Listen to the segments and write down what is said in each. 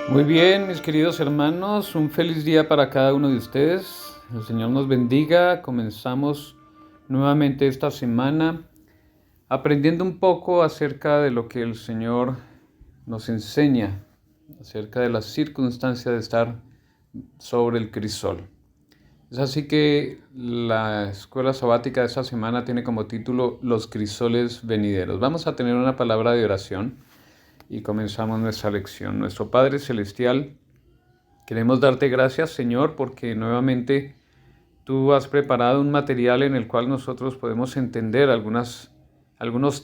Muy bien, mis queridos hermanos, un feliz día para cada uno de ustedes. El Señor nos bendiga. Comenzamos nuevamente esta semana aprendiendo un poco acerca de lo que el Señor nos enseña, acerca de las circunstancias de estar sobre el crisol. Es así que la escuela sabática de esta semana tiene como título Los crisoles venideros. Vamos a tener una palabra de oración y comenzamos nuestra lección. Nuestro Padre Celestial, queremos darte gracias, Señor, porque nuevamente tú has preparado un material en el cual nosotros podemos entender algunos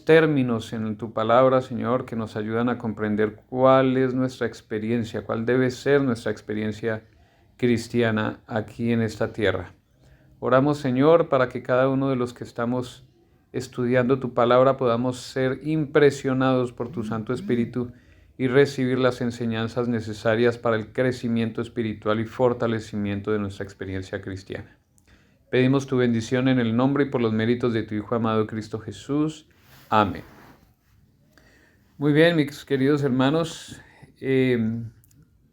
términos en tu palabra, Señor, que nos ayudan a comprender cuál es nuestra experiencia, cuál debe ser nuestra experiencia cristiana aquí en esta tierra. Oramos, Señor, para que cada uno de los que estamos estudiando tu palabra podamos ser impresionados por tu Santo Espíritu y recibir las enseñanzas necesarias para el crecimiento espiritual y fortalecimiento de nuestra experiencia cristiana. Pedimos tu bendición en el nombre y por los méritos de tu Hijo amado Cristo Jesús. Amén. Muy bien, mis queridos hermanos,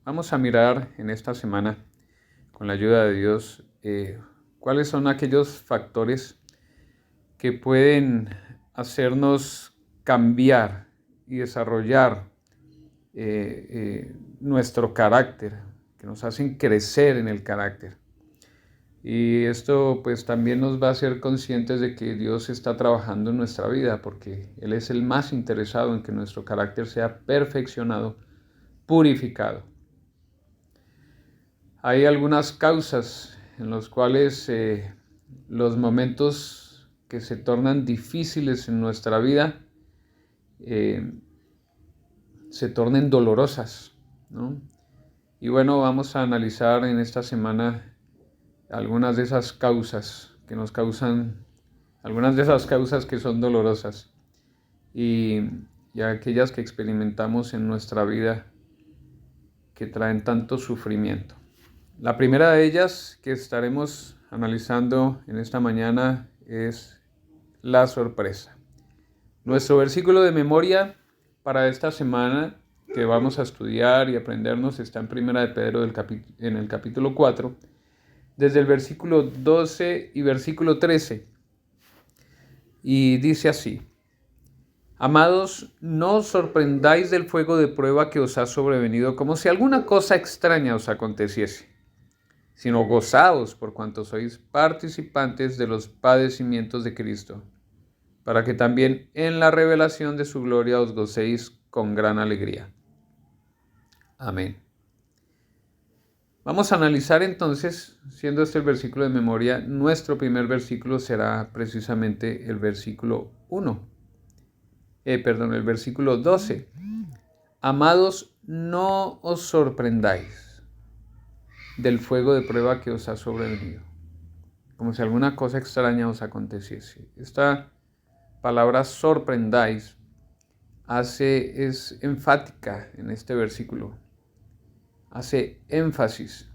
vamos a mirar en esta semana, con la ayuda de Dios, cuáles son aquellos factores que pueden hacernos cambiar y desarrollar nuestro carácter, que nos hacen crecer en el carácter. Y esto pues también nos va a hacer conscientes de que Dios está trabajando en nuestra vida, porque Él es el más interesado en que nuestro carácter sea perfeccionado, purificado. Hay algunas causas en las cuales los momentos que se tornan difíciles en nuestra vida se tornen dolorosas, ¿no? Y bueno, vamos a analizar en esta semana algunas de esas causas que nos causan, algunas de esas causas que son dolorosas y aquellas que experimentamos en nuestra vida que traen tanto sufrimiento. La primera de ellas que estaremos analizando en esta mañana es la sorpresa. Nuestro versículo de memoria para esta semana que vamos a estudiar y aprendernos está en Primera de Pedro en el capítulo 4, desde el versículo 12 y versículo 13. Y dice así: Amados, no os sorprendáis del fuego de prueba que os ha sobrevenido como si alguna cosa extraña os aconteciese, sino gozaos por cuanto sois participantes de los padecimientos de Cristo, para que también en la revelación de su gloria os gocéis con gran alegría. Amén. Vamos a analizar entonces, siendo este el versículo de memoria, nuestro primer versículo será precisamente el versículo 1. El versículo 12. Amados, no os sorprendáis del fuego de prueba que os ha sobrevenido, como si alguna cosa extraña os aconteciese. Esta palabra sorprendáis es enfática en este versículo. Hace énfasis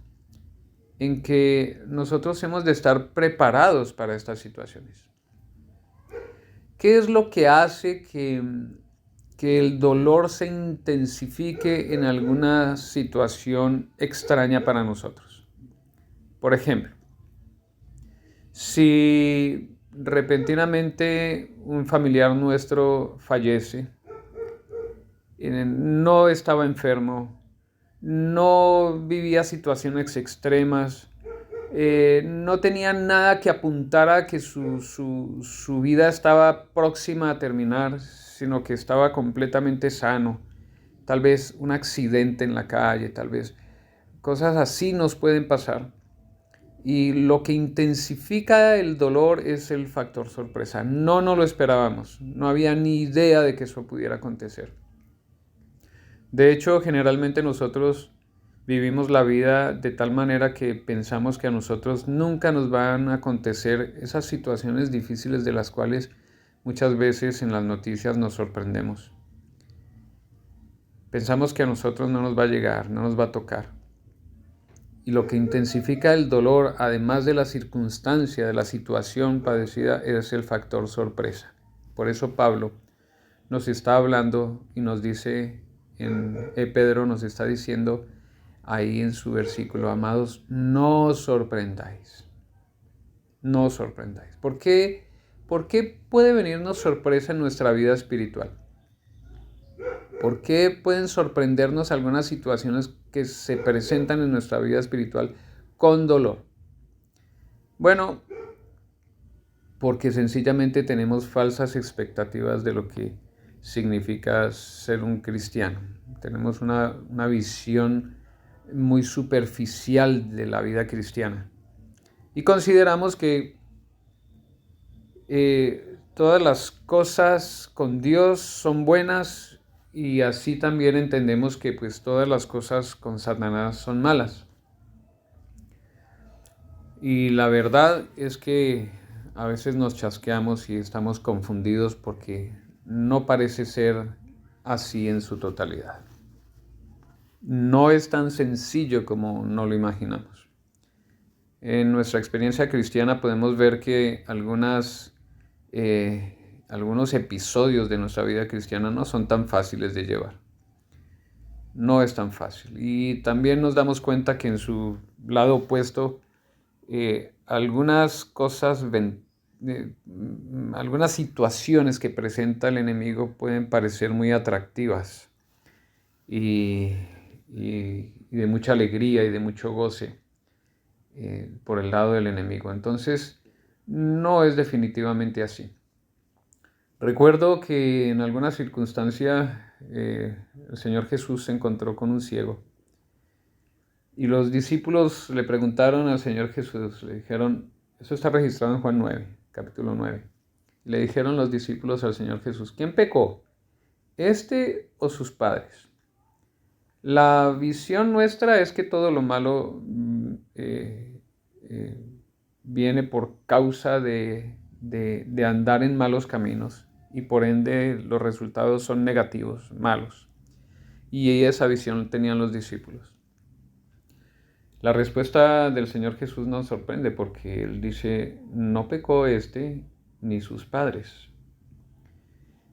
en que nosotros hemos de estar preparados para estas situaciones. ¿Qué es lo que hace que el dolor se intensifique en alguna situación extraña para nosotros? Por ejemplo, si repentinamente un familiar nuestro fallece, no estaba enfermo, no vivía situaciones extremas, no tenía nada que apuntara a que su vida estaba próxima a terminar, sino que estaba completamente sano. Tal vez un accidente en la calle, tal vez cosas así nos pueden pasar. Y lo que intensifica el dolor es el factor sorpresa. No nos lo esperábamos, no había ni idea de que eso pudiera acontecer. De hecho, generalmente nosotros vivimos la vida de tal manera que pensamos que a nosotros nunca nos van a acontecer esas situaciones difíciles de las cuales muchas veces en las noticias nos sorprendemos. Pensamos que a nosotros no nos va a llegar, no nos va a tocar. Y lo que intensifica el dolor, además de la circunstancia, de la situación padecida, es el factor sorpresa. Por eso Pablo nos está hablando y nos dice Pedro nos está diciendo ahí en su versículo: amados, no os sorprendáis. No os sorprendáis. ¿Por qué puede venirnos sorpresa en nuestra vida espiritual? ¿Por qué pueden sorprendernos algunas situaciones que se presentan en nuestra vida espiritual con dolor? Bueno, porque sencillamente tenemos falsas expectativas de lo que significa ser un cristiano. Tenemos una visión muy superficial de la vida cristiana. Y consideramos que todas las cosas con Dios son buenas, y así también entendemos que pues todas las cosas con Satanás son malas. Y la verdad es que a veces nos chasqueamos y estamos confundidos porque no parece ser así en su totalidad. No es tan sencillo como no lo imaginamos. En nuestra experiencia cristiana podemos ver que algunos episodios de nuestra vida cristiana no son tan fáciles de llevar. No es tan fácil. Y también nos damos cuenta que en su lado opuesto, algunas cosas, algunas situaciones que presenta el enemigo pueden parecer muy atractivas y de mucha alegría y de mucho goce por el lado del enemigo. Entonces, no es definitivamente así. Recuerdo que en alguna circunstancia el Señor Jesús se encontró con un ciego. Y los discípulos le preguntaron al Señor Jesús, le dijeron, eso está registrado en Juan 9, capítulo 9. Le dijeron los discípulos al Señor Jesús: ¿quién pecó, este o sus padres? La visión nuestra es que todo lo malo viene por causa de andar en malos caminos, y por ende los resultados son negativos, malos. Y esa visión tenían los discípulos. La respuesta del Señor Jesús nos sorprende porque Él dice: no pecó este ni sus padres,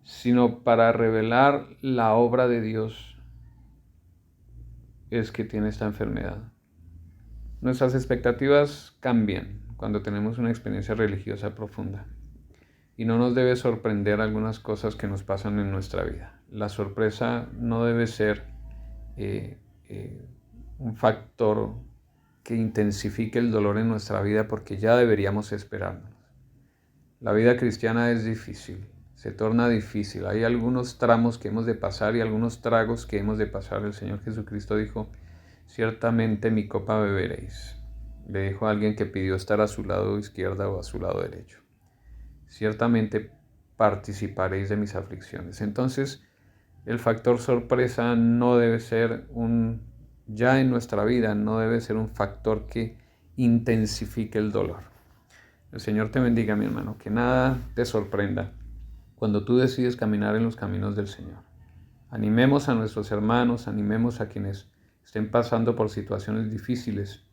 sino para revelar la obra de Dios es que tiene esta enfermedad. Nuestras expectativas cambian cuando tenemos una experiencia religiosa profunda, y no nos debe sorprender algunas cosas que nos pasan en nuestra vida. La sorpresa no debe ser un factor que intensifique el dolor en nuestra vida, porque ya deberíamos esperarnos. La vida cristiana es difícil, se torna difícil. Hay algunos tramos que hemos de pasar y algunos tragos que hemos de pasar. El Señor Jesucristo dijo: ciertamente mi copa beberéis. Le dijo a alguien que pidió estar a su lado izquierdo o a su lado derecho: ciertamente participaréis de mis aflicciones. Entonces, el factor sorpresa no debe ser ya en nuestra vida, no debe ser un factor que intensifique el dolor. El Señor te bendiga, mi hermano, que nada te sorprenda cuando tú decides caminar en los caminos del Señor. Animemos a nuestros hermanos, animemos a quienes estén pasando por situaciones difíciles,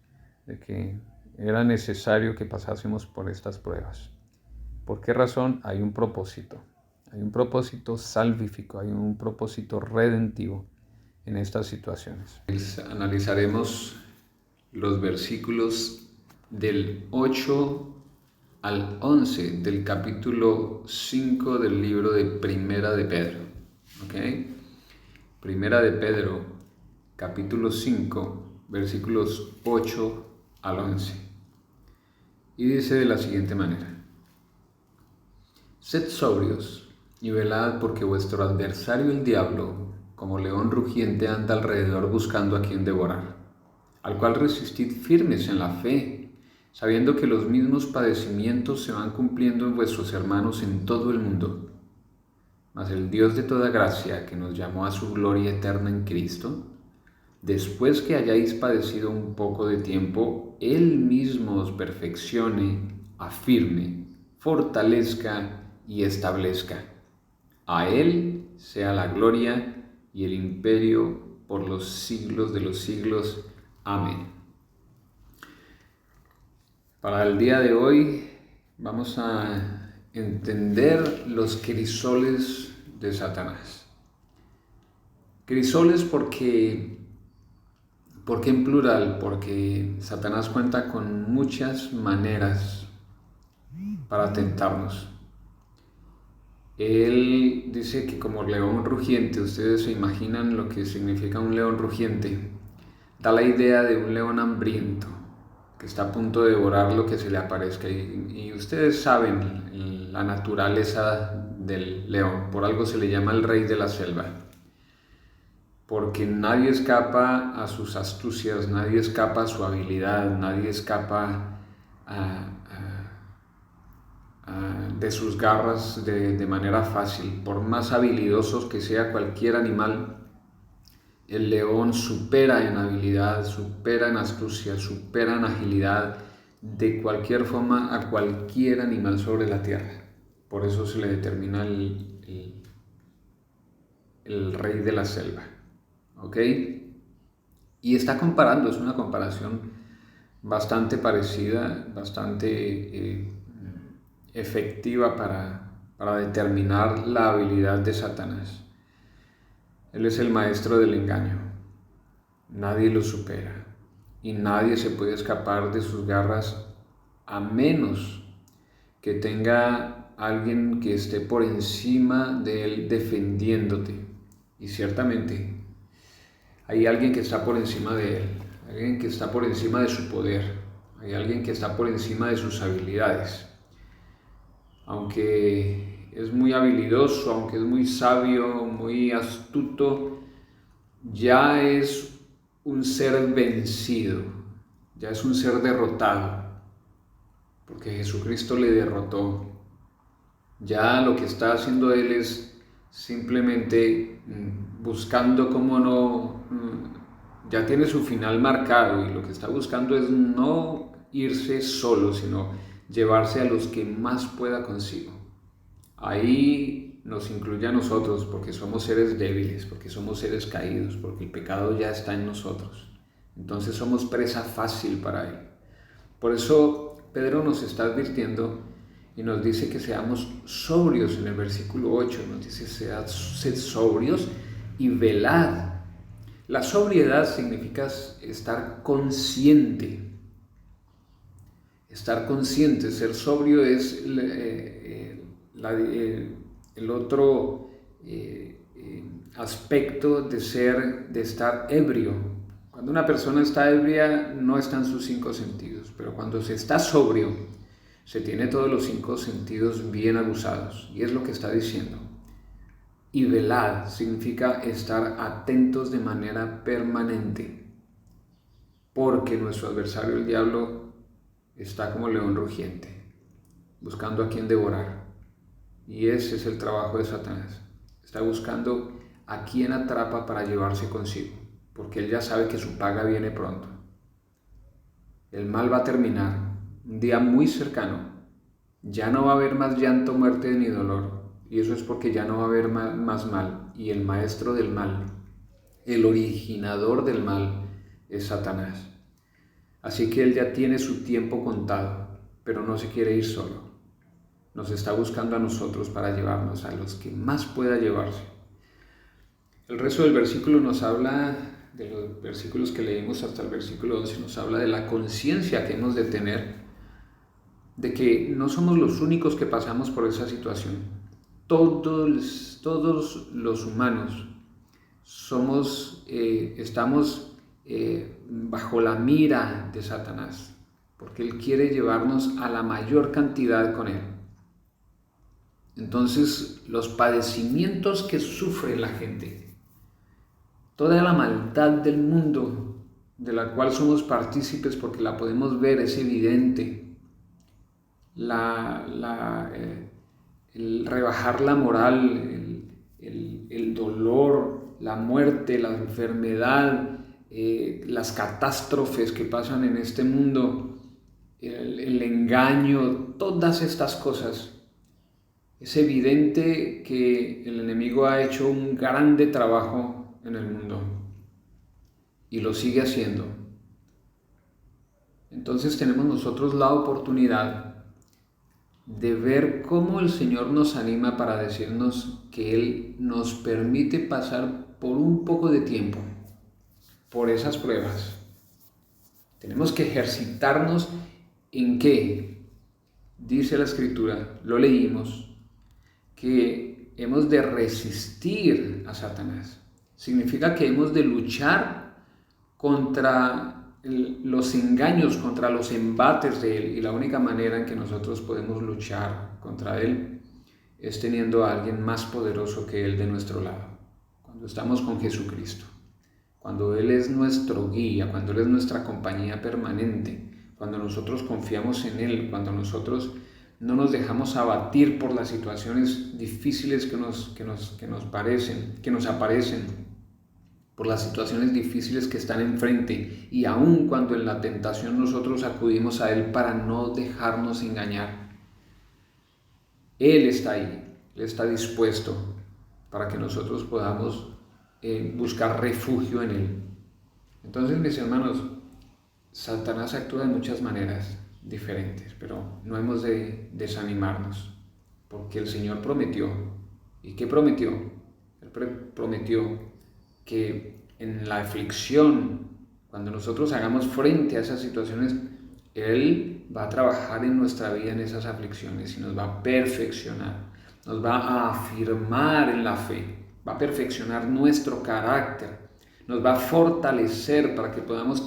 de que era necesario que pasásemos por estas pruebas. ¿Por qué razón? Hay un propósito salvífico, hay un propósito redentivo en estas situaciones. Analizaremos los versículos del 8 al 11 del capítulo 5 del libro de Primera de Pedro. ¿Okay? Primera de Pedro, capítulo 5, versículos 8 al 11. Y dice de la siguiente manera: sed sobrios y velad, porque vuestro adversario el diablo, como león rugiente, anda alrededor buscando a quien devorar, al cual resistid firmes en la fe, sabiendo que los mismos padecimientos se van cumpliendo en vuestros hermanos en todo el mundo. Mas el Dios de toda gracia, que nos llamó a su gloria eterna en Cristo, después que hayáis padecido un poco de tiempo, Él mismo os perfeccione, afirme, fortalezca y establezca. A Él sea la gloria y el imperio por los siglos de los siglos. Amén. Para el día de hoy vamos a entender los crisoles de Satanás. Crisoles porque en plural, porque Satanás cuenta con muchas maneras para tentarnos. Él dice que como león rugiente, ustedes se imaginan lo que significa un león rugiente, da la idea de un león hambriento que está a punto de devorar lo que se le aparezca. Y ustedes saben la naturaleza del león, por algo se le llama el rey de la selva, porque nadie escapa a sus astucias, nadie escapa a su habilidad, nadie escapa de sus garras de manera fácil. Por más habilidosos que sea cualquier animal, el león supera en habilidad, supera en astucia, supera en agilidad de cualquier forma a cualquier animal sobre la tierra. Por eso se le determina el rey de la selva. ¿Ok? Y está comparando, es una comparación bastante parecida, bastante efectiva para determinar la habilidad de Satanás. Él es el maestro del engaño. Nadie lo supera y nadie se puede escapar de sus garras a menos que tenga alguien que esté por encima de él defendiéndote. Y ciertamente hay alguien que está por encima de él, alguien que está por encima de su poder, hay alguien que está por encima de sus habilidades. Aunque es muy habilidoso, aunque es muy sabio, muy astuto, ya es un ser vencido, ya es un ser derrotado, porque Jesucristo le derrotó. Ya lo que está haciendo él es simplemente buscando cómo no, ya tiene su final marcado, y lo que está buscando es no irse solo, sino llevarse a los que más pueda consigo. Ahí nos incluye a nosotros, porque somos seres débiles, porque somos seres caídos, porque el pecado ya está en nosotros. Entonces somos presa fácil para él. Por eso Pedro nos está advirtiendo y nos dice que seamos sobrios. En el versículo 8 nos dice: sed sobrios y velad. La sobriedad significa estar consciente. Estar consciente, ser sobrio es el otro aspecto de estar ebrio. Cuando una persona está ebria, no están sus 5 sentidos, pero cuando se está sobrio, se tiene todos los 5 sentidos bien aguzados, y es lo que está diciendo. Y velad significa estar atentos de manera permanente, porque nuestro adversario, el diablo, está como león rugiente, buscando a quien devorar. Y ese es el trabajo de Satanás. Está buscando a quien atrapa para llevarse consigo, porque él ya sabe que su paga viene pronto. El mal va a terminar, un día muy cercano. Ya no va a haber más llanto, muerte ni dolor, y eso es porque ya no va a haber más mal. Y el maestro del mal, el originador del mal, es Satanás. Así que él ya tiene su tiempo contado, pero no se quiere ir solo. Nos está buscando a nosotros para llevarnos a los que más pueda llevarse. El resto del versículo nos habla, de los versículos que leímos hasta el versículo 11, nos habla de la conciencia que hemos de tener, de que no somos los únicos que pasamos por esa situación. Todos los humanos estamos bajo la mira de Satanás, porque él quiere llevarnos a la mayor cantidad con él. Entonces, los padecimientos que sufre la gente, toda la maldad del mundo de la cual somos partícipes porque la podemos ver, es evidente, el rebajar la moral, el dolor, la muerte, la enfermedad, las catástrofes que pasan en este mundo, el engaño, todas estas cosas. Es evidente que el enemigo ha hecho un grande trabajo en el mundo y lo sigue haciendo. Entonces tenemos nosotros la oportunidad de ver cómo el Señor nos anima para decirnos que Él nos permite pasar por un poco de tiempo por esas pruebas. Tenemos que ejercitarnos en qué, dice la Escritura, lo leímos, que hemos de resistir a Satanás. Significa que hemos de luchar contra los engaños, contra los embates de él, y la única manera en que nosotros podemos luchar contra él es teniendo a alguien más poderoso que él de nuestro lado, cuando estamos con Jesucristo, cuando él es nuestro guía, cuando él es nuestra compañía permanente, cuando nosotros confiamos en él, cuando nosotros no nos dejamos abatir por las situaciones difíciles que nos aparecen, por las situaciones difíciles que están enfrente, y aun cuando en la tentación nosotros acudimos a él para no dejarnos engañar. Él está ahí, él está dispuesto para que nosotros podamos buscar refugio en él. Entonces, mis hermanos, Satanás actúa de muchas maneras diferentes, pero no hemos de desanimarnos, porque el Señor prometió. ¿Y qué prometió? Él prometió que en la aflicción, cuando nosotros hagamos frente a esas situaciones, Él va a trabajar en nuestra vida en esas aflicciones y nos va a perfeccionar, nos va a afirmar en la fe, va a perfeccionar nuestro carácter, nos va a fortalecer para que podamos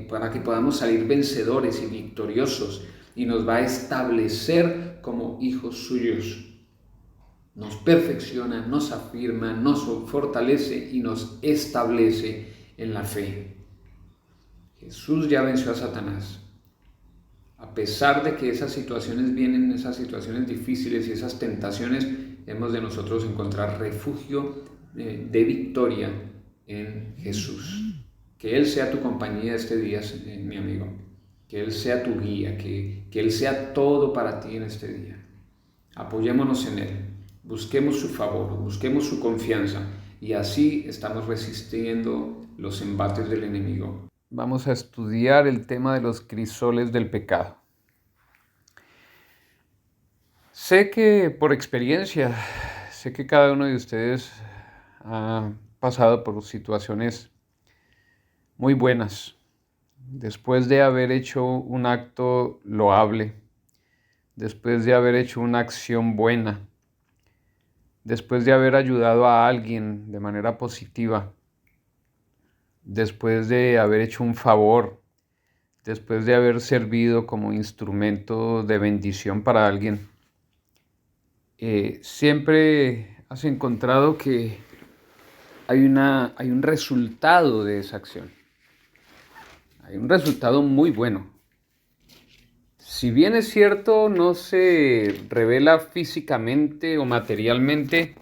para que podamos salir vencedores y victoriosos, y nos va a establecer como hijos suyos. Nos perfecciona, nos afirma, nos fortalece y nos establece en la fe. Jesús ya venció a Satanás. A pesar de que esas situaciones vienen, esas situaciones difíciles y esas tentaciones, hemos de nosotros encontrar refugio de victoria en Jesús. Que Él sea tu compañía este día, mi amigo. Que Él sea tu guía, que Él sea todo para ti en este día. Apoyémonos en Él, busquemos su favor, busquemos su confianza, y así estamos resistiendo los embates del enemigo. Vamos a estudiar el tema de los crisoles del pecado. Sé que por experiencia, sé que cada uno de ustedes ha pasado por situaciones muy buenas, después de haber hecho un acto loable, después de haber hecho una acción buena, después de haber ayudado a alguien de manera positiva, después de haber hecho un favor, después de haber servido como instrumento de bendición para alguien, siempre has encontrado que hay un resultado de esa acción. Hay un resultado muy bueno. Si bien es cierto, no se revela físicamente o materialmente,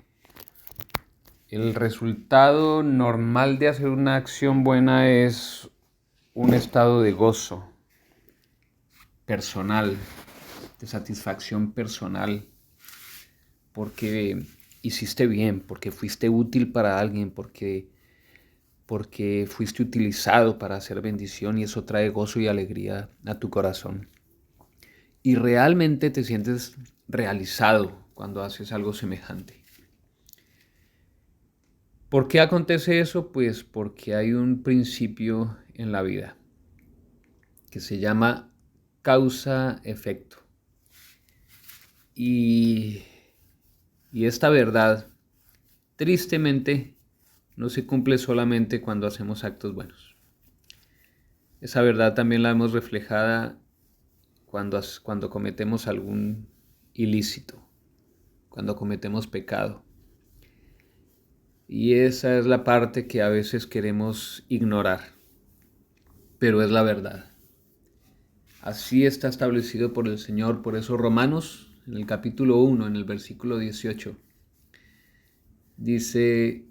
el resultado normal de hacer una acción buena es un estado de gozo personal, de satisfacción personal, porque hiciste bien, porque fuiste útil para alguien, porque fuiste utilizado para hacer bendición, y eso trae gozo y alegría a tu corazón. Y realmente te sientes realizado cuando haces algo semejante. ¿Por qué acontece eso? Pues porque hay un principio en la vida que se llama causa-efecto. Y esta verdad, tristemente, no se cumple solamente cuando hacemos actos buenos. Esa verdad también la vemos reflejada cuando cometemos algún ilícito, cuando cometemos pecado. Y esa es la parte que a veces queremos ignorar, pero es la verdad. Así está establecido por el Señor. Por eso Romanos, en el capítulo 1, en el versículo 18, dice: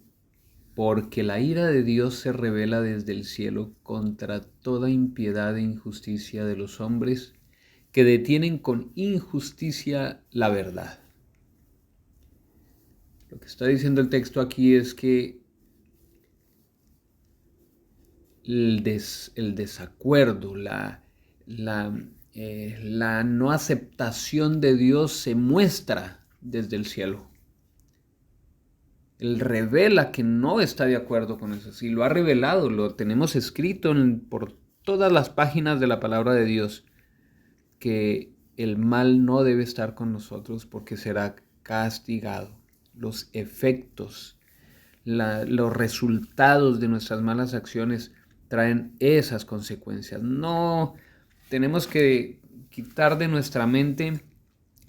porque la ira de Dios se revela desde el cielo contra toda impiedad e injusticia de los hombres que detienen con injusticia la verdad. Lo que está diciendo el texto aquí es que el desacuerdo, la no aceptación de Dios se muestra desde el cielo. Él revela que no está de acuerdo con eso. Si lo ha revelado, lo tenemos escrito por todas las páginas de la palabra de Dios, que el mal no debe estar con nosotros porque será castigado. Los efectos, los resultados de nuestras malas acciones traen esas consecuencias. No tenemos que quitar de nuestra mente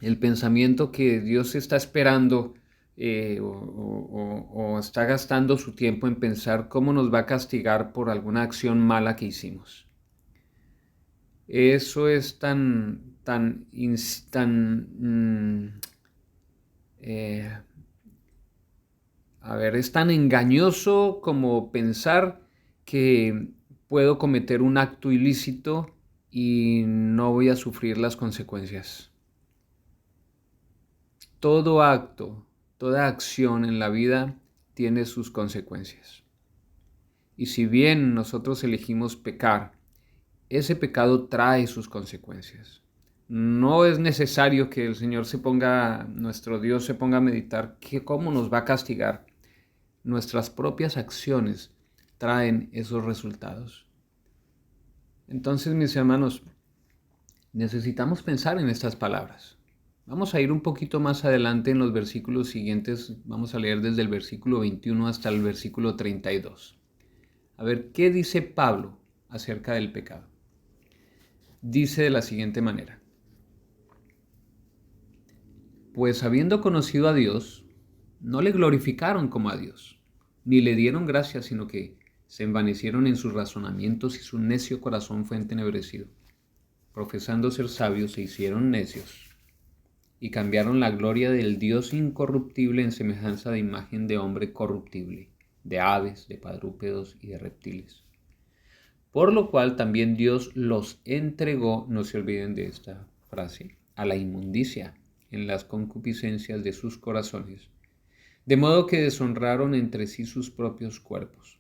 el pensamiento que Dios está esperando o está gastando su tiempo en pensar cómo nos va a castigar por alguna acción mala que hicimos. Eso es es tan engañoso como pensar que puedo cometer un acto ilícito y no voy a sufrir las consecuencias. Todo acto, toda acción en la vida tiene sus consecuencias. Y si bien nosotros elegimos pecar, ese pecado trae sus consecuencias. No es necesario que el Señor nuestro Dios se ponga a meditar cómo nos va a castigar. Nuestras propias acciones traen esos resultados. Entonces, mis hermanos, necesitamos pensar en estas palabras. Vamos a ir un poquito más adelante en los versículos siguientes. Vamos a leer desde el versículo 21 hasta el versículo 32. A ver, ¿qué dice Pablo acerca del pecado? Dice de la siguiente manera: pues habiendo conocido a Dios, no le glorificaron como a Dios, ni le dieron gracias, sino que se envanecieron en sus razonamientos y su necio corazón fue entenebrecido. Profesando ser sabios, se hicieron necios y cambiaron la gloria del Dios incorruptible en semejanza de imagen de hombre corruptible, de aves, de cuadrúpedos y de reptiles. Por lo cual también Dios los entregó, no se olviden de esta frase, a la inmundicia en las concupiscencias de sus corazones, de modo que deshonraron entre sí sus propios cuerpos,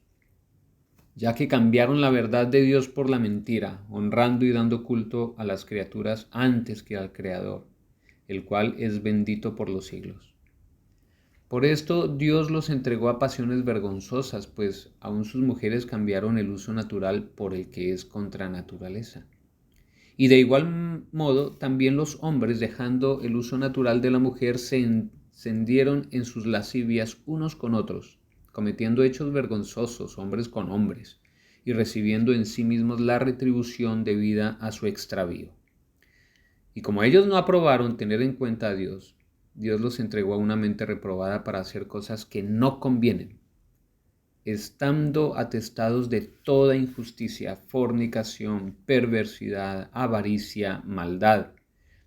ya que cambiaron la verdad de Dios por la mentira, honrando y dando culto a las criaturas antes que al Creador, el cual es bendito por los siglos. Por esto Dios los entregó a pasiones vergonzosas, pues aun sus mujeres cambiaron el uso natural por el que es contra naturaleza. Y de igual modo también los hombres, dejando el uso natural de la mujer, se encendieron en sus lascivias unos con otros, cometiendo hechos vergonzosos hombres con hombres, y recibiendo en sí mismos la retribución debida a su extravío. Y como ellos no aprobaron tener en cuenta a Dios, Dios los entregó a una mente reprobada para hacer cosas que no convienen, estando atestados de toda injusticia, fornicación, perversidad, avaricia, maldad,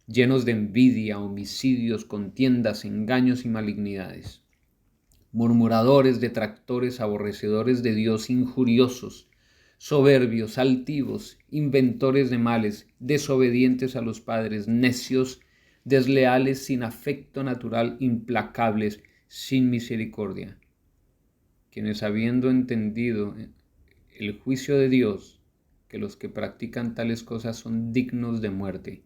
llenos de envidia, homicidios, contiendas, engaños y malignidades, murmuradores, detractores, aborrecedores de Dios, injuriosos, soberbios, altivos, inventores de males, desobedientes a los padres, necios, desleales, sin afecto natural, implacables, sin misericordia, quienes habiendo entendido el juicio de Dios, que los que practican tales cosas son dignos de muerte,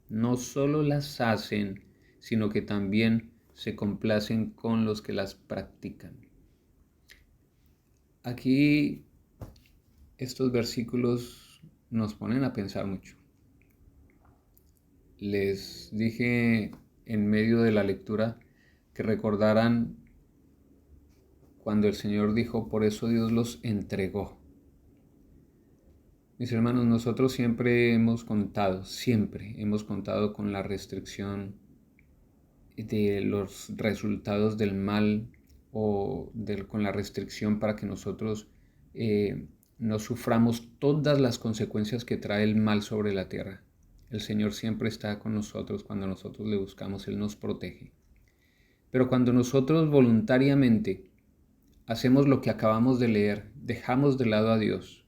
no solo las hacen, sino que también se complacen con los que las practican. Aquí estos versículos nos ponen a pensar mucho. Les dije en medio de la lectura que recordaran cuando el Señor dijo, por eso Dios los entregó. Mis hermanos, nosotros siempre hemos contado con la restricción de los resultados del mal con la restricción para que nosotros no suframos todas las consecuencias que trae el mal sobre la tierra. El Señor siempre está con nosotros cuando nosotros le buscamos, Él nos protege. Pero cuando nosotros voluntariamente hacemos lo que acabamos de leer, dejamos de lado a Dios,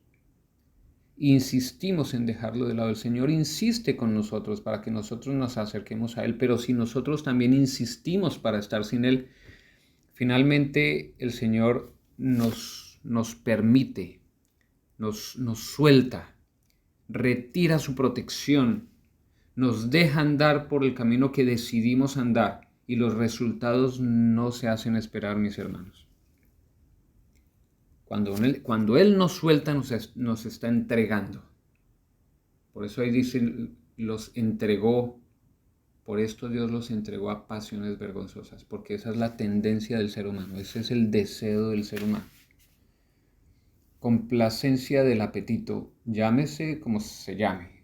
insistimos en dejarlo de lado, el Señor insiste con nosotros para que nosotros nos acerquemos a Él, pero si nosotros también insistimos para estar sin Él, finalmente el Señor nos permite, nos suelta, retira su protección, nos deja andar por el camino que decidimos andar y los resultados no se hacen esperar, mis hermanos. Cuando Él nos suelta, nos está entregando. Por eso ahí dice, los entregó. Por esto Dios los entregó a pasiones vergonzosas, porque esa es la tendencia del ser humano, ese es el deseo del ser humano. Complacencia del apetito, llámese como se llame.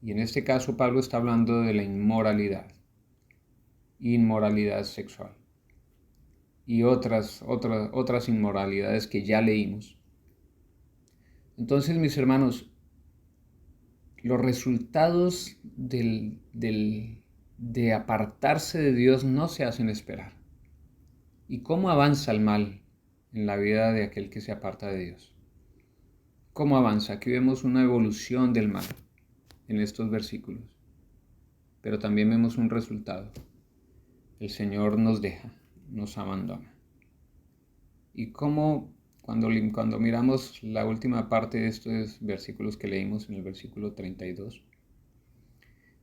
Y en este caso Pablo está hablando de la inmoralidad sexual y otras inmoralidades que ya leímos. Entonces, mis hermanos, los resultados de apartarse de Dios no se hacen esperar. ¿Y cómo avanza el mal en la vida de aquel que se aparta de Dios? ¿Cómo avanza? Aquí vemos una evolución del mal en estos versículos, pero también vemos un resultado. El Señor nos deja, nos abandona. ¿Y cómo, cuando miramos la última parte de estos versículos que leímos en el versículo 32,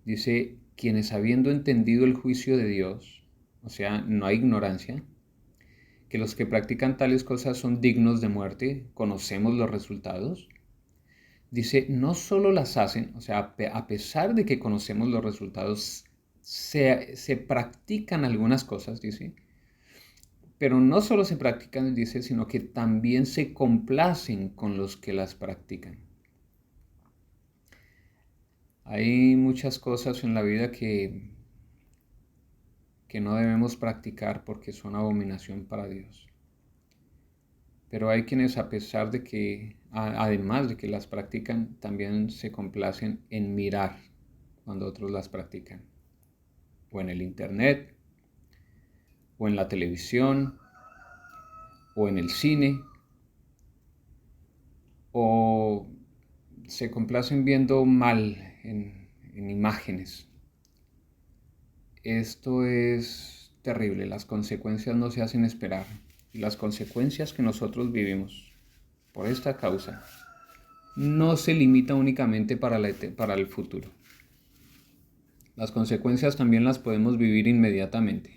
dice, quienes habiendo entendido el juicio de Dios, o sea, no hay ignorancia, que los que practican tales cosas son dignos de muerte, conocemos los resultados. Dice, no solo las hacen, o sea, a pesar de que conocemos los resultados, se practican algunas cosas, dice, pero no solo se practican, dice, sino que también se complacen con los que las practican. Hay muchas cosas en la vida que no debemos practicar porque son abominación para Dios. Pero hay quienes, a pesar de que, además de que las practican, también se complacen en mirar cuando otros las practican. O en el internet, o en la televisión, o en el cine, o se complacen viendo mal en imágenes. Esto es terrible, las consecuencias no se hacen esperar. Y las consecuencias que nosotros vivimos por esta causa no se limita únicamente para el futuro. Las consecuencias también las podemos vivir inmediatamente.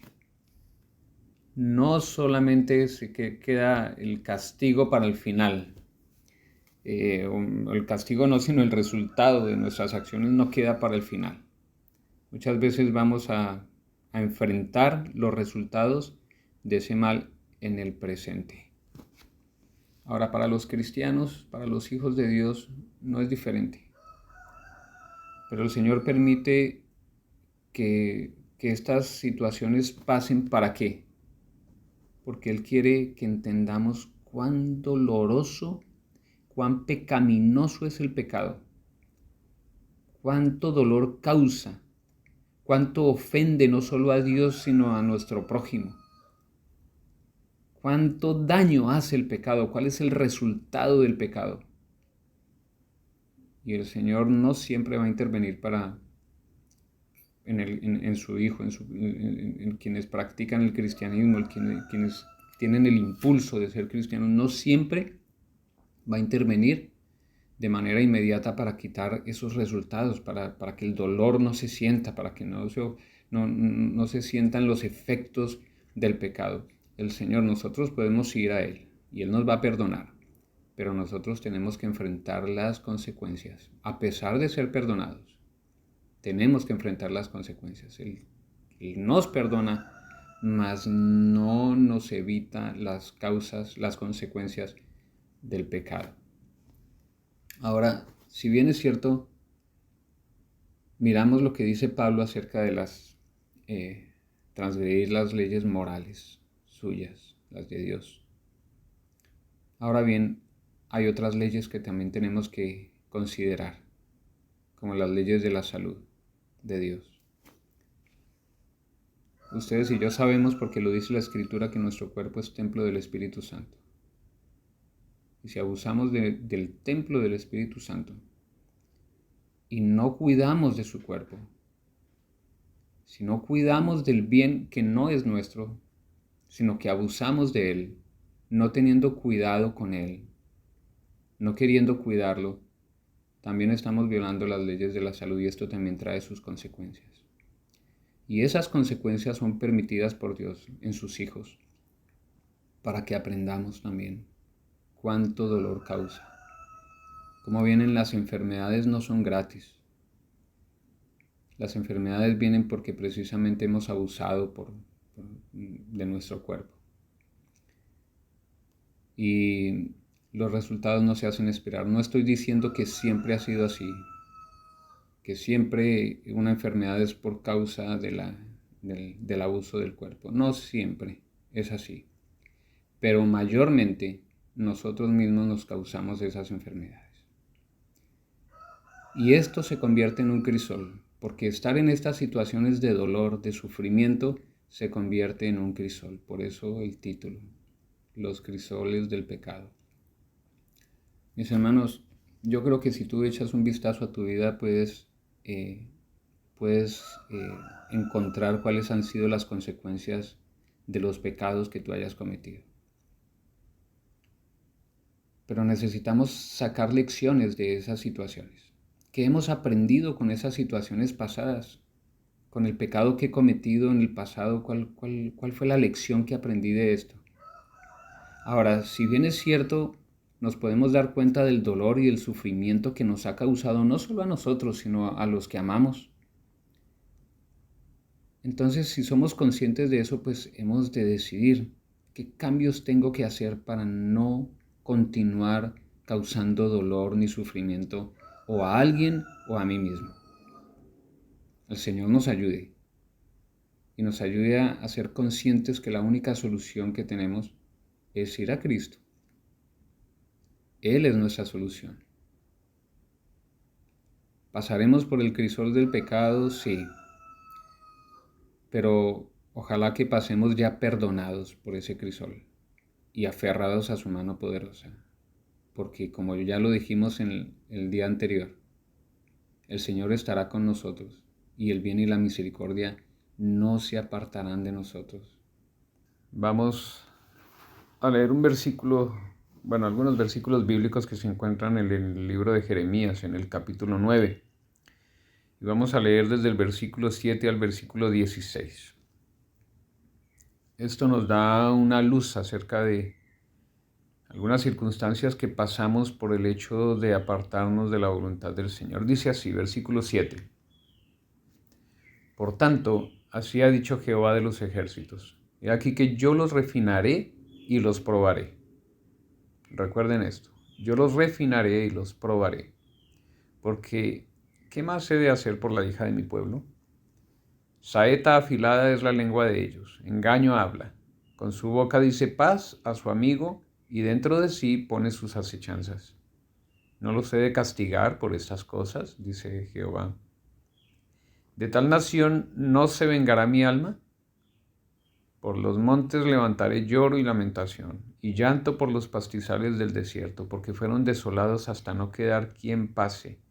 No solamente queda el castigo para el final. El castigo no, sino el resultado de nuestras acciones no queda para el final. Muchas veces vamos a enfrentar los resultados de ese mal en el presente. Ahora, para los cristianos, para los hijos de Dios, no es diferente. Pero el Señor permite que estas situaciones pasen, ¿para qué? Porque Él quiere que entendamos cuán doloroso, cuán pecaminoso es el pecado, cuánto dolor causa, cuánto ofende no solo a Dios, sino a nuestro prójimo. ¿Cuánto daño hace el pecado? ¿Cuál es el resultado del pecado? Y el Señor no siempre va a intervenir en su Hijo, en quienes practican el cristianismo, quienes tienen el impulso de ser cristianos. No siempre va a intervenir de manera inmediata para quitar esos resultados, para que el dolor no se sienta, para que no se sientan los efectos del pecado. El Señor, nosotros podemos ir a Él y Él nos va a perdonar, pero nosotros tenemos que enfrentar las consecuencias. A pesar de ser perdonados, tenemos que enfrentar las consecuencias. Él nos perdona, mas no nos evita las causas, las consecuencias del pecado. Ahora, si bien es cierto, miramos lo que dice Pablo acerca de transgredir las leyes morales suyas, las de Dios. Ahora bien, hay otras leyes que también tenemos que considerar, como las leyes de la salud de Dios. Ustedes y yo sabemos, porque lo dice la Escritura, que nuestro cuerpo es templo del Espíritu Santo. Y si abusamos del templo del Espíritu Santo y no cuidamos de su cuerpo, si no cuidamos del bien que no es nuestro, sino que abusamos de él, no teniendo cuidado con él, no queriendo cuidarlo, también estamos violando las leyes de la salud y esto también trae sus consecuencias. Y esas consecuencias son permitidas por Dios en sus hijos, para que aprendamos también cuánto dolor causa. Como vienen las enfermedades no son gratis. Las enfermedades vienen porque precisamente hemos abusado de nuestro cuerpo. Y los resultados no se hacen esperar. No estoy diciendo que siempre ha sido así, que siempre una enfermedad es por causa del abuso del cuerpo. No siempre es así, pero mayormente nosotros mismos nos causamos esas enfermedades. Y esto se convierte en un crisol, porque estar en estas situaciones de dolor, de sufrimiento, se convierte en un crisol. Por eso el título, Los crisoles del pecado. Mis hermanos, yo creo que si tú echas un vistazo a tu vida, puedes encontrar cuáles han sido las consecuencias de los pecados que tú hayas cometido. Pero necesitamos sacar lecciones de esas situaciones. ¿Qué hemos aprendido con esas situaciones pasadas? Con el pecado que he cometido en el pasado, ¿cuál fue la lección que aprendí de esto? Ahora, si bien es cierto, nos podemos dar cuenta del dolor y del sufrimiento que nos ha causado no solo a nosotros, sino a los que amamos. Entonces, si somos conscientes de eso, pues hemos de decidir qué cambios tengo que hacer para no continuar causando dolor ni sufrimiento o a alguien o a mí mismo. El Señor nos ayude y nos ayude a ser conscientes que la única solución que tenemos es ir a Cristo. Él es nuestra solución. ¿Pasaremos por el crisol del pecado? Sí. Pero ojalá que pasemos ya perdonados por ese crisol y aferrados a su mano poderosa. Porque como ya lo dijimos en el día anterior, el Señor estará con nosotros y el bien y la misericordia no se apartarán de nosotros. Vamos a leer un versículo, algunos versículos bíblicos que se encuentran en el libro de Jeremías, en el capítulo 9. Y vamos a leer desde el versículo 7 al versículo 16. Esto nos da una luz acerca de algunas circunstancias que pasamos por el hecho de apartarnos de la voluntad del Señor. Dice así, versículo 7. Por tanto, así ha dicho Jehová de los ejércitos: he aquí que yo los refinaré y los probaré. Recuerden esto, yo los refinaré y los probaré. Porque, ¿qué más he de hacer por la hija de mi pueblo? Saeta afilada es la lengua de ellos, engaño habla. Con su boca dice paz a su amigo y dentro de sí pone sus acechanzas. ¿No los he de castigar por estas cosas?, dice Jehová. ¿De tal nación no se vengará mi alma? Por los montes levantaré lloro y lamentación, y llanto por los pastizales del desierto, porque fueron desolados hasta no quedar quien pase,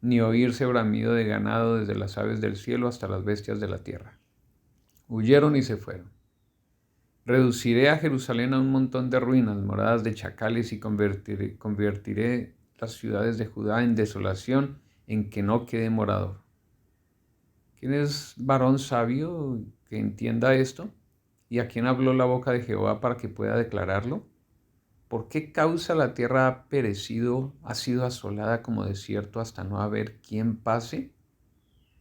ni oírse bramido de ganado desde las aves del cielo hasta las bestias de la tierra. Huyeron y se fueron. Reduciré a Jerusalén a un montón de ruinas, moradas de chacales, y convertiré las ciudades de Judá en desolación, en que no quede morador. ¿Quién es varón sabio que entienda esto? ¿Y a quién habló la boca de Jehová para que pueda declararlo? ¿Por qué causa la tierra ha perecido, ha sido asolada como desierto hasta no haber quien pase?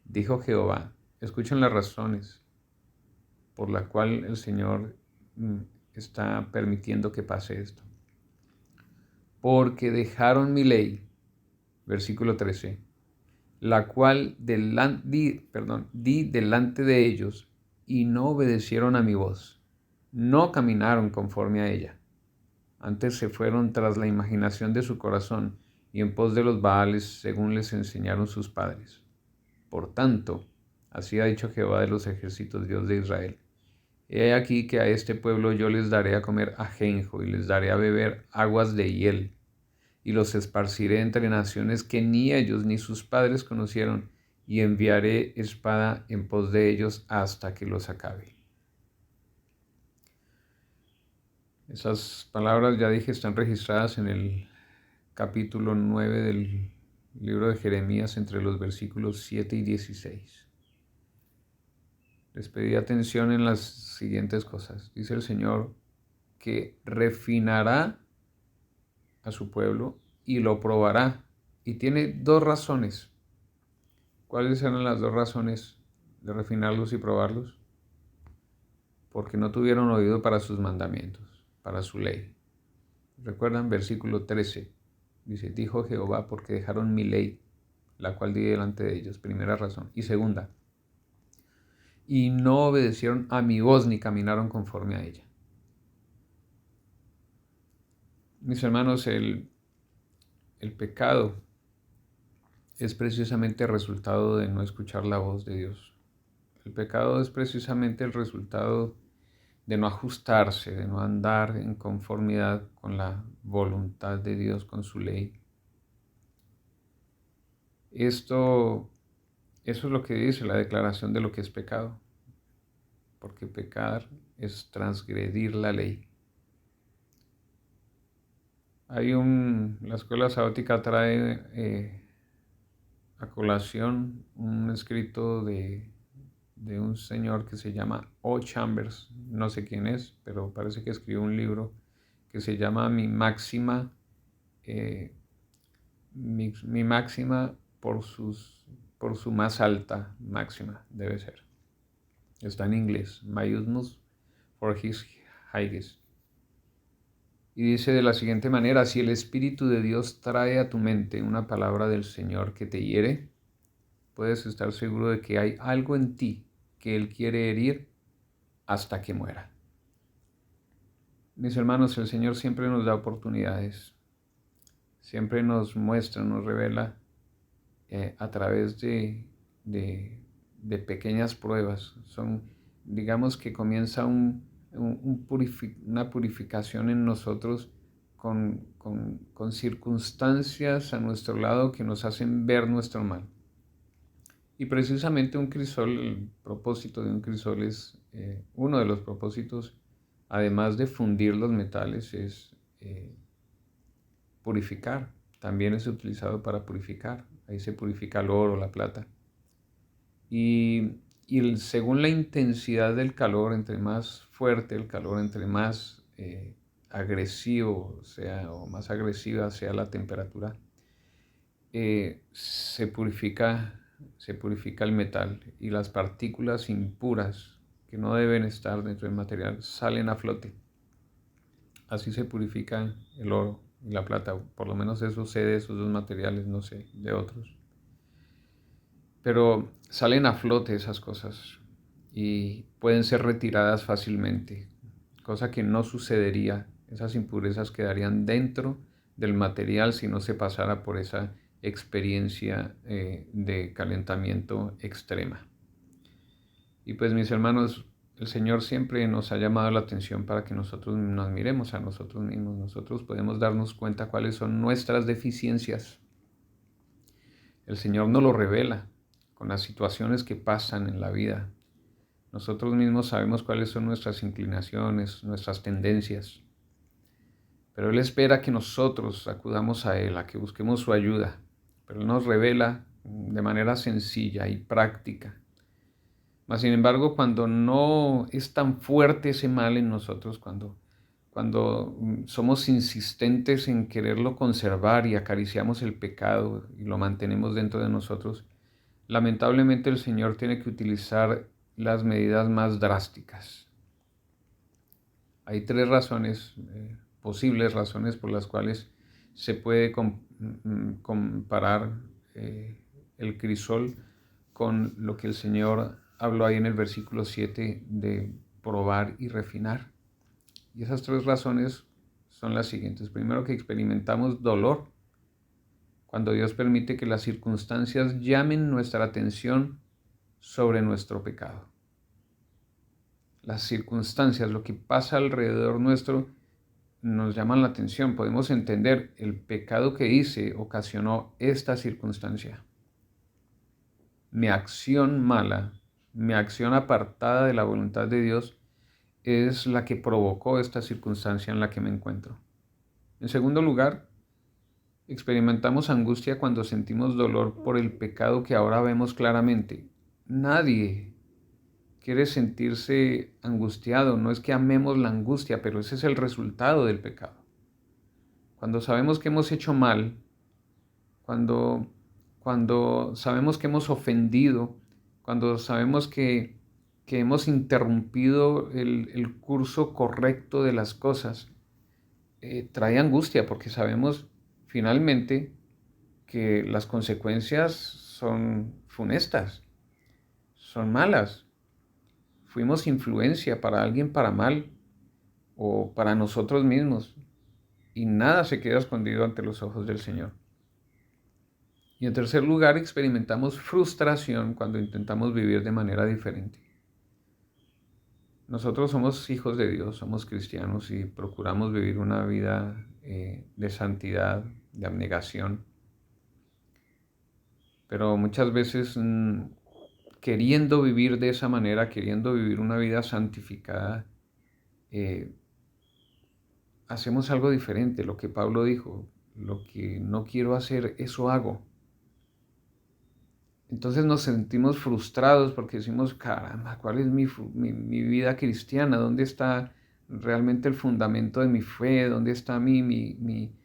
Dijo Jehová. Escuchen las razones por la cual el Señor está permitiendo que pase esto. Porque dejaron mi ley, versículo 13, la cual di delante de ellos, y no obedecieron a mi voz, no caminaron conforme a ella. Antes se fueron tras la imaginación de su corazón, y en pos de los Baales, según les enseñaron sus padres. Por tanto, así ha dicho Jehová de los ejércitos, Dios de Israel: he aquí que a este pueblo yo les daré a comer ajenjo, y les daré a beber aguas de hiel, y los esparciré entre naciones que ni ellos ni sus padres conocieron, y enviaré espada en pos de ellos hasta que los acabe. Esas palabras, ya dije, están registradas en el capítulo 9 del libro de Jeremías, entre los versículos 7 y 16. Les pedí atención en las siguientes cosas. Dice el Señor que refinará a su pueblo y lo probará. Y tiene dos razones. ¿Cuáles eran las dos razones de refinarlos y probarlos? Porque no tuvieron oído para sus mandamientos, para su ley. ¿Recuerdan? Versículo 13. Dice, dijo Jehová, porque dejaron mi ley, la cual di delante de ellos. Primera razón. Y segunda, y no obedecieron a mi voz ni caminaron conforme a ella. Mis hermanos, el pecado es precisamente el resultado de no escuchar la voz de Dios. El pecado es precisamente el resultado de no ajustarse, de no andar en conformidad con la voluntad de Dios, con su ley. Eso es lo que dice la declaración de lo que es pecado, porque pecar es transgredir la ley. La escuela sabática trae a colación un escrito de un señor que se llama O. Chambers, no sé quién es, pero parece que escribió un libro que se llama eh, mi máxima por su más alta máxima, debe ser. Está en inglés, My utmost for his highest. Y dice de la siguiente manera, si el Espíritu de Dios trae a tu mente una palabra del Señor que te hiere, puedes estar seguro de que hay algo en ti que Él quiere herir hasta que muera. Mis hermanos, el Señor siempre nos da oportunidades, siempre nos muestra, nos revela a través de pequeñas pruebas. Digamos que comienza una purificación en nosotros con circunstancias a nuestro lado que nos hacen ver nuestro mal. Y precisamente un crisol, el propósito de un crisol es, uno de los propósitos, además de fundir los metales, es purificar. También es utilizado para purificar. Ahí se purifica el oro, la plata. Según la intensidad del calor, entre más fuerte el calor, entre más agresivo sea o más agresiva sea la temperatura, se purifica el metal y las partículas impuras que no deben estar dentro del material salen a flote. Así se purifica el oro y la plata, por lo menos eso sé de esos dos materiales, no sé de otros. Pero salen a flote esas cosas y pueden ser retiradas fácilmente, cosa que no sucedería. Esas impurezas quedarían dentro del material si no se pasara por esa experiencia de calentamiento extrema. Y pues mis hermanos, el Señor siempre nos ha llamado la atención para que nosotros nos miremos a nosotros mismos. Nosotros podemos darnos cuenta cuáles son nuestras deficiencias. El Señor nos lo revela con las situaciones que pasan en la vida. Nosotros mismos sabemos cuáles son nuestras inclinaciones, nuestras tendencias. Pero Él espera que nosotros acudamos a Él, a que busquemos su ayuda. Pero Él nos revela de manera sencilla y práctica. Mas, sin embargo, cuando no es tan fuerte ese mal en nosotros, cuando somos insistentes en quererlo conservar y acariciamos el pecado y lo mantenemos dentro de nosotros, lamentablemente el Señor tiene que utilizar las medidas más drásticas. Hay tres razones, posibles razones por las cuales se puede comparar el crisol con lo que el Señor habló ahí en el versículo 7 de probar y refinar. Y esas tres razones son las siguientes. Primero, que experimentamos dolor cuando Dios permite que las circunstancias llamen nuestra atención sobre nuestro pecado. Las circunstancias, lo que pasa alrededor nuestro, nos llaman la atención. Podemos entender el pecado que hice ocasionó esta circunstancia. Mi acción mala, mi acción apartada de la voluntad de Dios es la que provocó esta circunstancia en la que me encuentro. En segundo lugar, experimentamos angustia cuando sentimos dolor por el pecado que ahora vemos claramente. Nadie quiere sentirse angustiado. No es que amemos la angustia, pero ese es el resultado del pecado. Cuando sabemos que hemos hecho mal, cuando sabemos que hemos ofendido, cuando sabemos que hemos interrumpido el curso correcto de las cosas, trae angustia porque sabemos finalmente que las consecuencias son funestas, son malas. Fuimos influencia para alguien para mal o para nosotros mismos y nada se queda escondido ante los ojos del Señor. Y en tercer lugar, experimentamos frustración cuando intentamos vivir de manera diferente. Nosotros somos hijos de Dios, somos cristianos y procuramos vivir una vida de santidad, de abnegación. Pero muchas veces queriendo vivir de esa manera, queriendo vivir una vida santificada, hacemos algo diferente. Lo que Pablo dijo, lo que no quiero hacer, eso hago. Entonces nos sentimos frustrados porque decimos, caramba, ¿cuál es mi vida cristiana? ¿Dónde está realmente el fundamento de mi fe? ¿Dónde está mi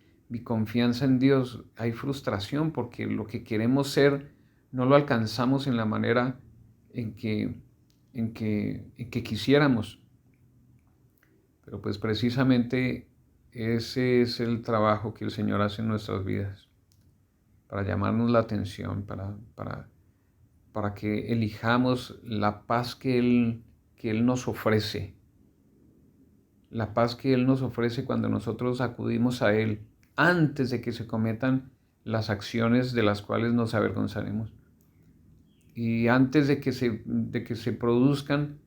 confianza en Dios? Hay frustración porque lo que queremos ser no lo alcanzamos en la manera en que quisiéramos. Pero pues precisamente ese es el trabajo que el Señor hace en nuestras vidas, para llamarnos la atención, para que elijamos la paz que Él nos ofrece. La paz que Él nos ofrece cuando nosotros acudimos a Él antes de que se cometan las acciones de las cuales nos avergonzaremos. Y antes de que se produzcan,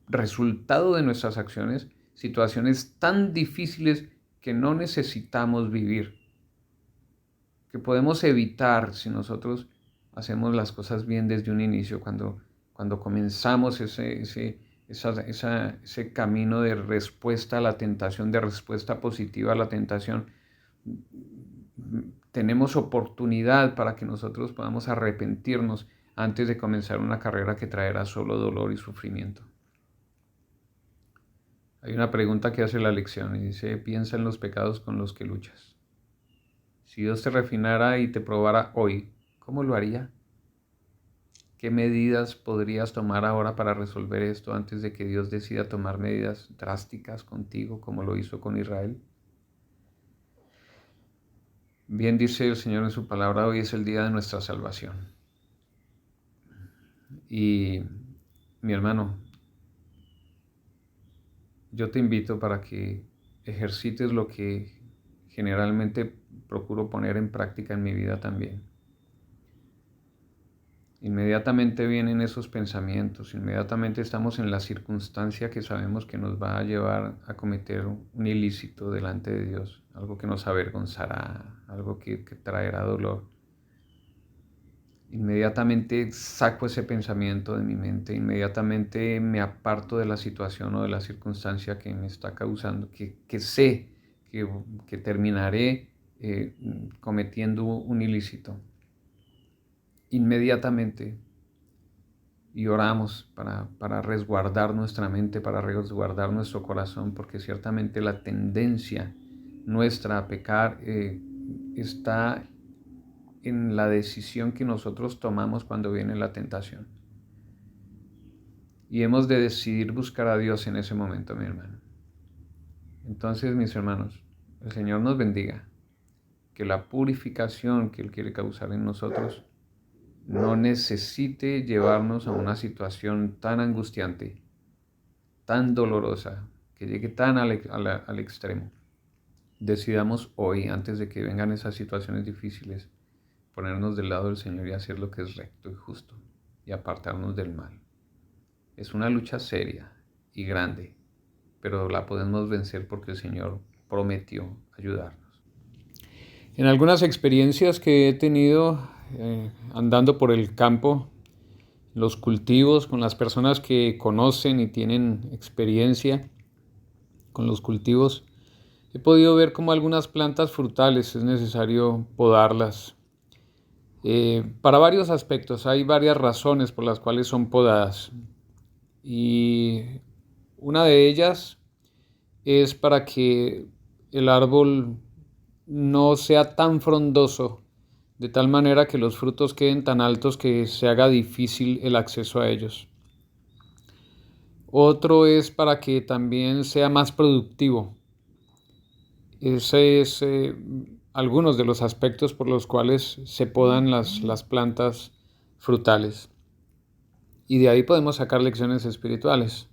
resultado de nuestras acciones, situaciones tan difíciles que no necesitamos vivir, que podemos evitar si nosotros hacemos las cosas bien desde un inicio, cuando comenzamos ese camino de respuesta a la tentación, de respuesta positiva a la tentación. Tenemos oportunidad para que nosotros podamos arrepentirnos antes de comenzar una carrera que traerá solo dolor y sufrimiento. Hay una pregunta que hace la lección y dice, piensa en los pecados con los que luchas. Si Dios te refinara y te probara hoy, ¿cómo lo haría? ¿Qué medidas podrías tomar ahora para resolver esto antes de que Dios decida tomar medidas drásticas contigo como lo hizo con Israel? Bien dice el Señor en su palabra, hoy es el día de nuestra salvación. Y mi hermano, yo te invito para que ejercites lo que generalmente procuro poner en práctica en mi vida también. Inmediatamente vienen esos pensamientos, inmediatamente estamos en la circunstancia que sabemos que nos va a llevar a cometer un ilícito delante de Dios, algo que nos avergonzará, algo que traerá dolor. Inmediatamente saco ese pensamiento de mi mente, inmediatamente me aparto de la situación o de la circunstancia que me está causando, que sé que terminaré cometiendo un ilícito. Inmediatamente, y oramos para resguardar nuestra mente, para resguardar nuestro corazón, porque ciertamente la tendencia nuestra a pecar está en la decisión que nosotros tomamos cuando viene la tentación. Y hemos de decidir buscar a Dios en ese momento, mi hermano. Entonces, mis hermanos, el Señor nos bendiga, que la purificación que Él quiere causar en nosotros no necesite llevarnos a una situación tan angustiante, tan dolorosa, que llegue tan al extremo. Decidamos hoy, antes de que vengan esas situaciones difíciles, ponernos del lado del Señor y hacer lo que es recto y justo y apartarnos del mal. Es una lucha seria y grande, pero la podemos vencer porque el Señor prometió ayudarnos. En algunas experiencias que he tenido andando por el campo, los cultivos, con las personas que conocen y tienen experiencia con los cultivos, he podido ver cómo algunas plantas frutales es necesario podarlas. Para varios aspectos, hay varias razones por las cuales son podadas. Y una de ellas es para que el árbol no sea tan frondoso, de tal manera que los frutos queden tan altos que se haga difícil el acceso a ellos. Otro es para que también sea más productivo. Ese es algunos de los aspectos por los cuales se podan las plantas frutales. Y de ahí podemos sacar lecciones espirituales.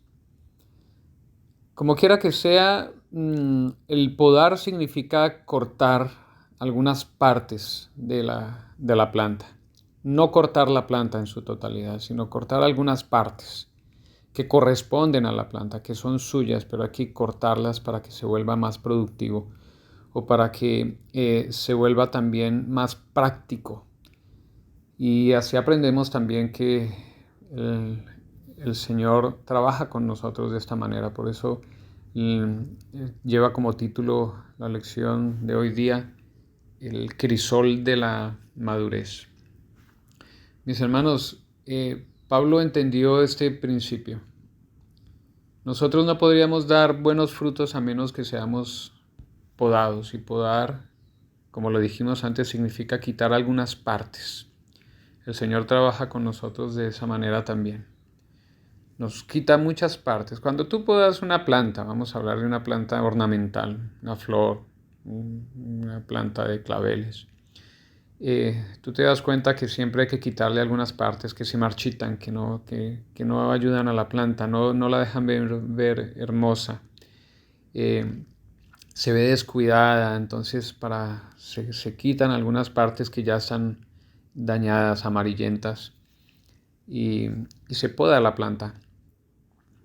Como quiera que sea, el podar significa cortar algunas partes de la planta. No cortar la planta en su totalidad, sino cortar algunas partes que corresponden a la planta, que son suyas, pero hay que cortarlas para que se vuelva más productivo o para que se vuelva también más práctico. Y así aprendemos también que el Señor trabaja con nosotros de esta manera. Por eso lleva como título la lección de hoy día, el crisol de la madurez. Mis hermanos, Pablo entendió este principio. Nosotros no podríamos dar buenos frutos a menos que seamos podados. Y podar, como lo dijimos antes, significa quitar algunas partes. El Señor trabaja con nosotros de esa manera también. Nos quita muchas partes. Cuando tú podas una planta, vamos a hablar de una planta ornamental, una flor, una planta de claveles, tú te das cuenta que siempre hay que quitarle algunas partes que se marchitan, que no ayudan a la planta, no la dejan ver hermosa. Se ve descuidada, entonces se quitan algunas partes que ya están dañadas, amarillentas, y se poda la planta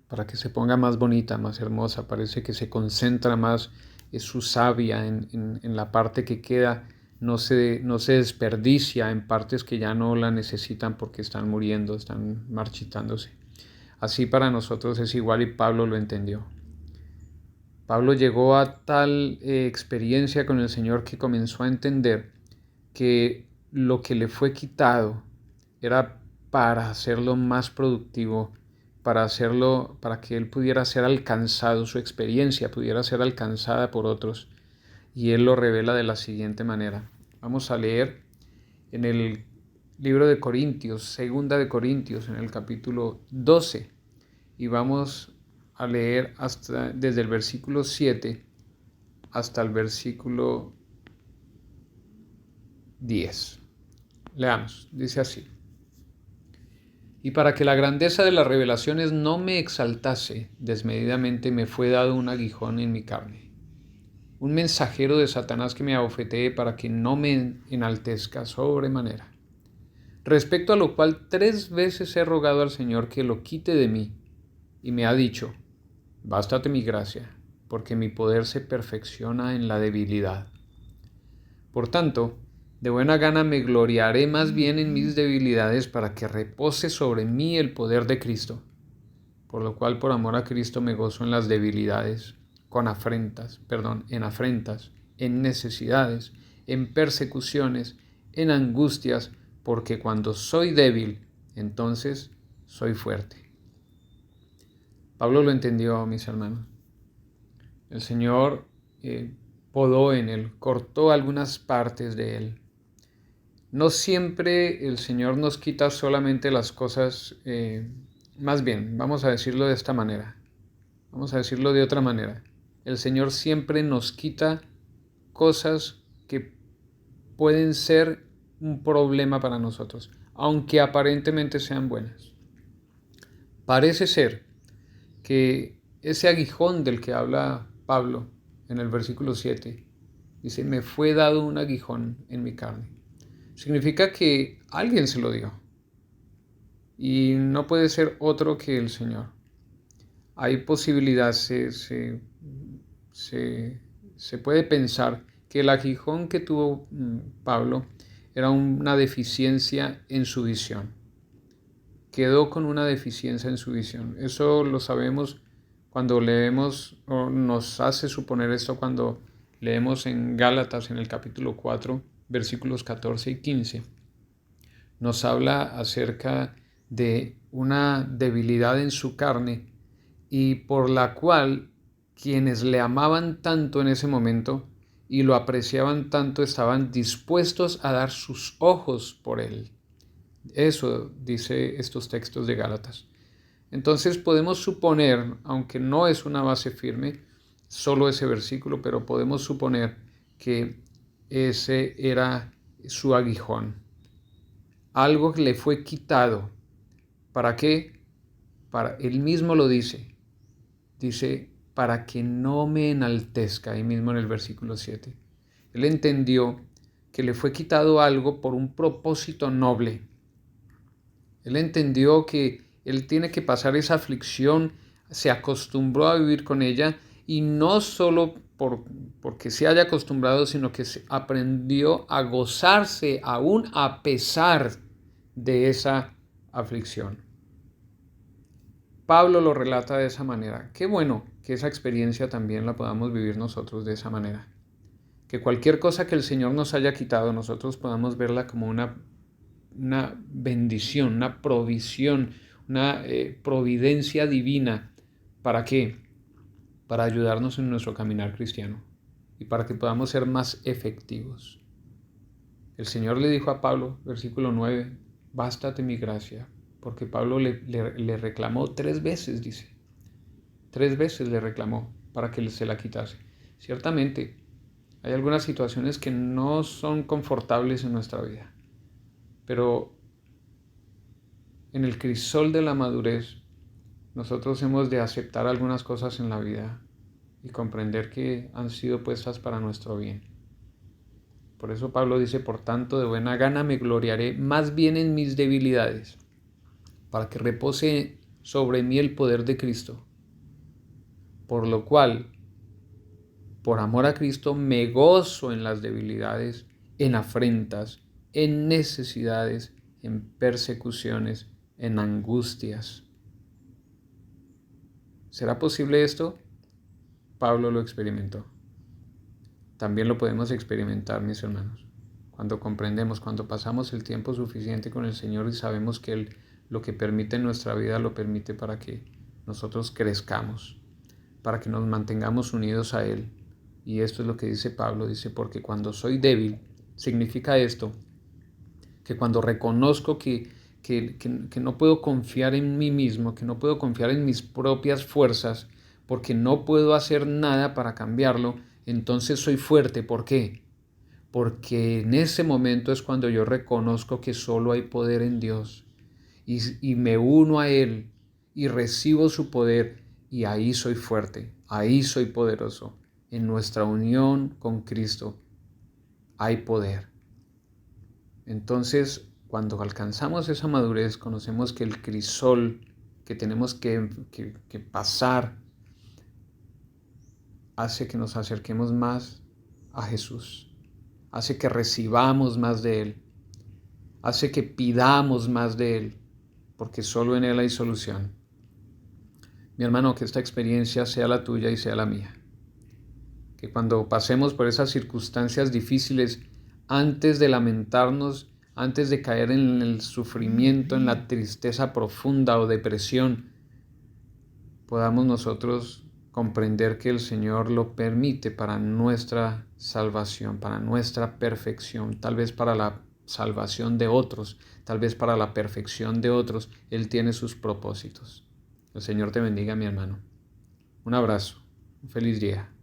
para que se ponga más bonita, más hermosa. Parece que se concentra más su savia en la parte que queda, no se desperdicia en partes que ya no la necesitan porque están muriendo, están marchitándose. Así para nosotros es igual, y Pablo lo entendió. Pablo llegó a tal experiencia con el Señor que comenzó a entender que lo que le fue quitado era para hacerlo más productivo, para que él pudiera ser alcanzado, su experiencia pudiera ser alcanzada por otros. Y él lo revela de la siguiente manera. Vamos a leer en el libro de Corintios, segunda de Corintios, en el capítulo 12, y vamos a leer desde el versículo 7 hasta el versículo 10. Leamos, dice así: Y para que la grandeza de las revelaciones no me exaltase desmedidamente, me fue dado un aguijón en mi carne, un mensajero de Satanás que me abofetee para que no me enaltezca sobremanera. Respecto a lo cual 3 veces he rogado al Señor que lo quite de mí, y me ha dicho: Bástate mi gracia, porque mi poder se perfecciona en la debilidad. Por tanto, de buena gana me gloriaré más bien en mis debilidades, para que repose sobre mí el poder de Cristo. Por lo cual, por amor a Cristo, me gozo en las debilidades, en afrentas, en necesidades, en persecuciones, en angustias, porque cuando soy débil, entonces soy fuerte. Pablo lo entendió, mis hermanos. El Señor podó en él, cortó algunas partes de él. No siempre el Señor nos quita solamente las cosas, más bien, vamos a decirlo de esta manera, vamos a decirlo de otra manera. El Señor siempre nos quita cosas que pueden ser un problema para nosotros, aunque aparentemente sean buenas. Parece ser que ese aguijón del que habla Pablo en el versículo 7, dice: me fue dado un aguijón en mi carne. Significa que alguien se lo dio, y no puede ser otro que el Señor. Hay posibilidad, se puede pensar que el aguijón que tuvo Pablo era una deficiencia en su visión. Quedó con una deficiencia en su visión. Eso lo sabemos cuando leemos, o nos hace suponer esto cuando leemos en Gálatas, en el capítulo 4, versículos 14 y 15. Nos habla acerca de una debilidad en su carne y por la cual quienes le amaban tanto en ese momento y lo apreciaban tanto estaban dispuestos a dar sus ojos por él. Eso dice estos textos de Gálatas. Entonces podemos suponer, aunque no es una base firme, solo ese versículo, pero podemos suponer que ese era su aguijón. Algo que le fue quitado. ¿Para qué? Él mismo lo dice. Dice, para que no me enaltezca, ahí mismo en el versículo 7. Él entendió que le fue quitado algo por un propósito noble. Él entendió que él tiene que pasar esa aflicción, se acostumbró a vivir con ella y no solo porque se haya acostumbrado, sino que aprendió a gozarse aún a pesar de esa aflicción. Pablo lo relata de esa manera. Qué bueno que esa experiencia también la podamos vivir nosotros de esa manera. Que cualquier cosa que el Señor nos haya quitado, nosotros podamos verla como una bendición, una provisión, una providencia divina. ¿Para qué? Para ayudarnos en nuestro caminar cristiano y para que podamos ser más efectivos. El Señor le dijo a Pablo, versículo 9, bástate mi gracia, porque Pablo le reclamó 3 veces, dice. 3 veces le reclamó para que se la quitase. Ciertamente, hay algunas situaciones que no son confortables en nuestra vida, pero en el crisol de la madurez, nosotros hemos de aceptar algunas cosas en la vida y comprender que han sido puestas para nuestro bien. Por eso Pablo dice, por tanto, de buena gana me gloriaré más bien en mis debilidades, para que repose sobre mí el poder de Cristo. Por lo cual, por amor a Cristo, me gozo en las debilidades, en afrentas, en necesidades, en persecuciones, en angustias. ¿Será posible esto? Pablo lo experimentó. También lo podemos experimentar, mis hermanos, cuando comprendemos, cuando pasamos el tiempo suficiente con el Señor y sabemos que Él lo que permite en nuestra vida lo permite para que nosotros crezcamos, para que nos mantengamos unidos a Él. Y esto es lo que dice Pablo, dice, porque cuando soy débil, significa esto, que cuando reconozco que no puedo confiar en mí mismo, que no puedo confiar en mis propias fuerzas, porque no puedo hacer nada para cambiarlo, entonces soy fuerte. ¿Por qué? Porque en ese momento es cuando yo reconozco que solo hay poder en Dios y me uno a Él y recibo su poder y ahí soy fuerte, ahí soy poderoso. En nuestra unión con Cristo hay poder. Entonces, cuando alcanzamos esa madurez, conocemos que el crisol que tenemos que pasar hace que nos acerquemos más a Jesús, hace que recibamos más de Él, hace que pidamos más de Él, porque solo en Él hay solución. Mi hermano, que esta experiencia sea la tuya y sea la mía. Que cuando pasemos por esas circunstancias difíciles, antes de lamentarnos, antes de caer en el sufrimiento, en la tristeza profunda o depresión, podamos nosotros comprender que el Señor lo permite para nuestra salvación, para nuestra perfección, tal vez para la salvación de otros, tal vez para la perfección de otros. Él tiene sus propósitos. El Señor te bendiga, mi hermano. Un abrazo, un feliz día.